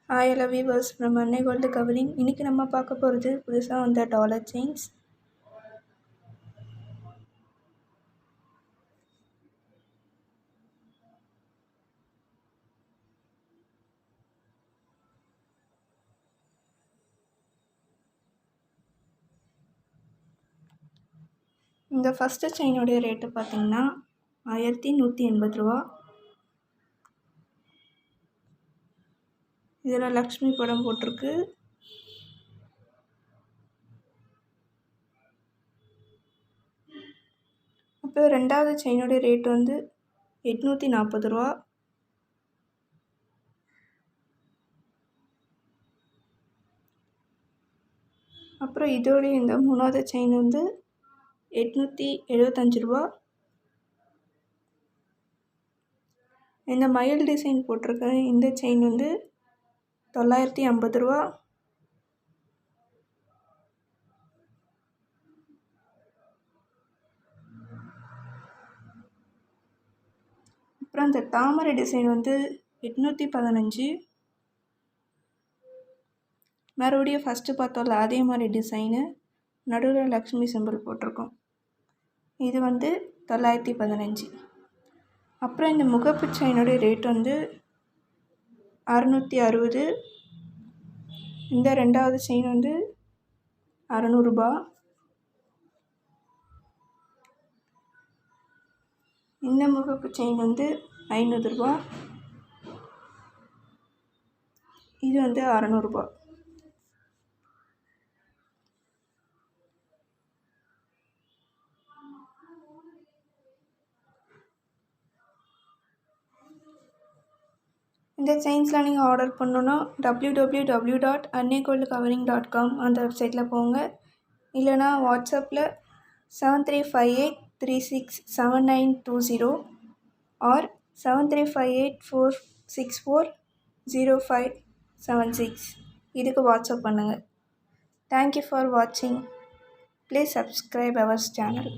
Hi hello viewers, நம்ம அன்னை gold covering. இன்றைக்கி நம்ம பார்க்க போகிறது புதுசாக வந்த டாலர் செயின்ஸ். இந்த ஃபஸ்ட்டு செயினுடைய ரேட்டு பார்த்திங்கன்னா 1180 ரூபா. இதில் லக்ஷ்மி படம் போட்டிருக்கு. அப்புறம் ரெண்டாவது செயினுடைய ரேட் வந்து 840 ரூபா. அப்புறம் இதோடைய இந்த மூணாவது செயின் வந்து 875 ரூபா. இந்த மயில் டிசைன் போட்டிருக்க இந்த செயின் வந்து 950 ரூபா. அப்புறம் இந்த தாமரை டிசைன் வந்து 815. மறுபடியும் ஃபஸ்ட்டு பார்த்தோம்ல அதே மாதிரி டிசைனு, நடுவில் லக்ஷ்மி சிம்பிள் போட்டிருக்கோம். இது வந்து 915. அப்புறம் இந்த முகப்பு செயினுடைய ரேட் வந்து 660. இந்த ரெண்டாவது செயின் வந்து 600 ரூபா. இந்த முகப்பு செயின் வந்து 500 ரூபா. இது வந்து 600 ரூபா. இந்த செயின்ஸ்லாம் நீங்கள் ஆர்டர் பண்ணணுன்னா www.annaigoldcovering.com அந்த வெப்சைட்டில் போங்க. இல்லைனா வாட்ஸ்அப்பில் 7358367920 ஆர் 7358464056 இதுக்கு வாட்ஸ்அப் பண்ணுங்கள். தேங்க்யூ ஃபார் வாட்சிங். Please subscribe our channel.